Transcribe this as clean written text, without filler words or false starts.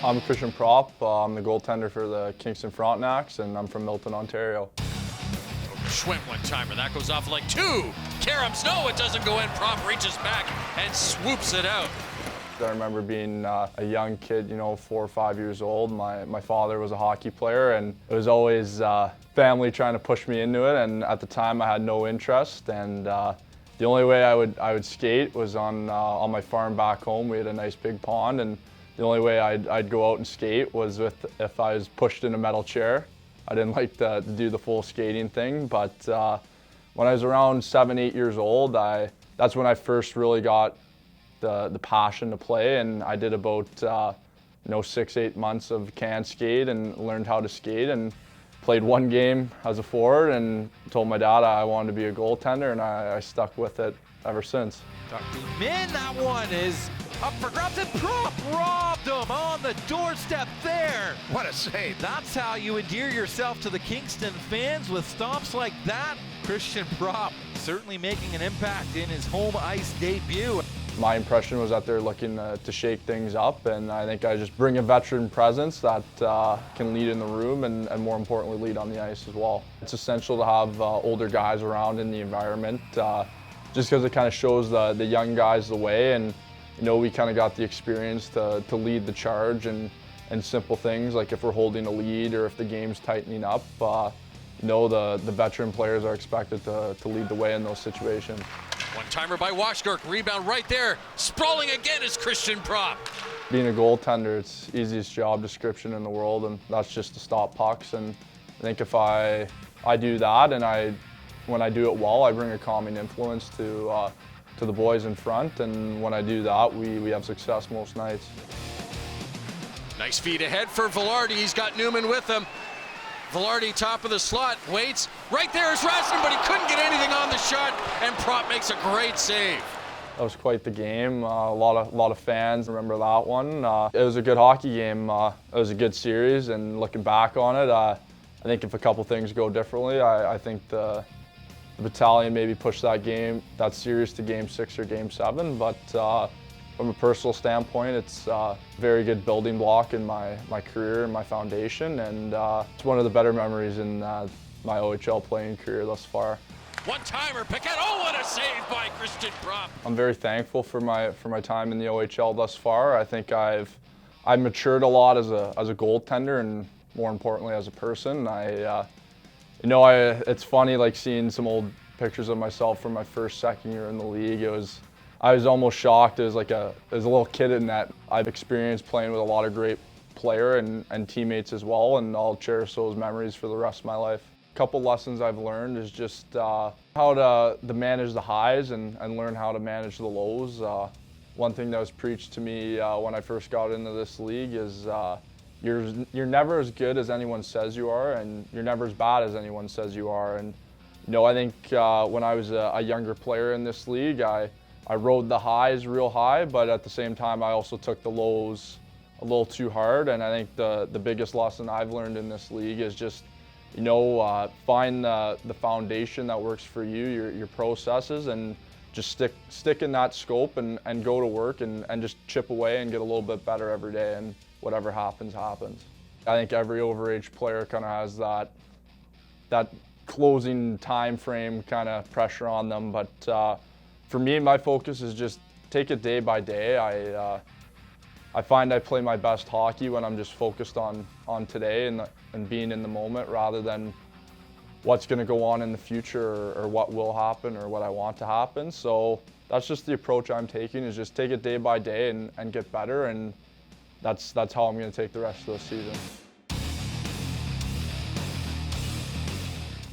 I'm Christian Propp. I'm the goaltender for the Kingston Frontenacs, and I'm from Milton, Ontario. Schwint one-timer. That goes off like two. Karams, no, it doesn't go in. Propp reaches back and swoops it out. I remember being a young kid, 4 or 5 years old. My father was a hockey player, and it was always family trying to push me into it. And at the time, I had no interest. And the only way I would skate was on my farm back home. We had a nice big pond, and the only way I'd go out and skate was if I was pushed in a metal chair. I didn't like to do the full skating thing, but when I was around 7, 8 years old, that's when I first really got the passion to play, and I did about 6, 8 months of can skate and learned how to skate, and played one game as a forward and told my dad I wanted to be a goaltender, and I stuck with it ever since. Man, that one is up for grabs, and Propp robbed him on the doorstep there. What a save. That's how you endear yourself to the Kingston fans, with stomps like that. Christian Propp certainly making an impact in his home ice debut. My impression was that they're looking to shake things up, and I think I just bring a veteran presence that can lead in the room and more importantly lead on the ice as well. It's essential to have older guys around in the environment just because it kind of shows the young guys the way, and we kind of got the experience to lead the charge and simple things like if we're holding a lead or if the game's tightening up. The veteran players are expected to lead the way in those situations. One-timer by Washgirk, rebound right there. Sprawling again is Christian Propp. Being a goaltender, it's the easiest job description in the world, and that's just to stop pucks. And I think if I do that, and when I do it well, I bring a calming influence to the boys in front, and when I do that, we have success most nights. Nice feed ahead for Velarde. He's got Newman with him. Velarde, top of the slot, waits. Right there is Rasmussen, but he couldn't get anything on the shot, and Propp makes a great save. That was quite the game. A lot of fans remember that one. It was a good hockey game. It was a good series, and looking back on it, I think if a couple things go differently, I think the battalion maybe pushed that series to Game 6 or Game 7, but from a personal standpoint, it's a very good building block in my career and my foundation, and it's one of the better memories in my OHL playing career thus far. One-timer, Piquet, oh, what a save by Christian Propp. I'm very thankful for my time in the OHL thus far. I think I've matured a lot as a goaltender, and more importantly as a person. It's funny, like seeing some old pictures of myself from my first, second year in the league. I was almost shocked. As a little kid in that. I've experienced playing with a lot of great player and teammates as well, and I'll cherish those memories for the rest of my life. A couple lessons I've learned is just how to manage the highs and learn how to manage the lows. One thing that was preached to me when I first got into this league is you're never as good as anyone says you are, and you're never as bad as anyone says you are. And I think when I was a younger player in this league, I rode the highs real high, but at the same time, I also took the lows a little too hard. And I think the biggest lesson I've learned in this league is just, find the foundation that works for you, your processes, and just stick in that scope and go to work and just chip away and get a little bit better every day, and whatever happens, happens. I think every overage player kind of has that closing time frame kind of pressure on them, but for me, my focus is just take it day by day. I find I play my best hockey when I'm just focused on today and being in the moment, rather than what's going to go on in the future or what will happen or what I want to happen. So that's just the approach I'm taking, is just take it day by day and get better, and that's how I'm going to take the rest of the season.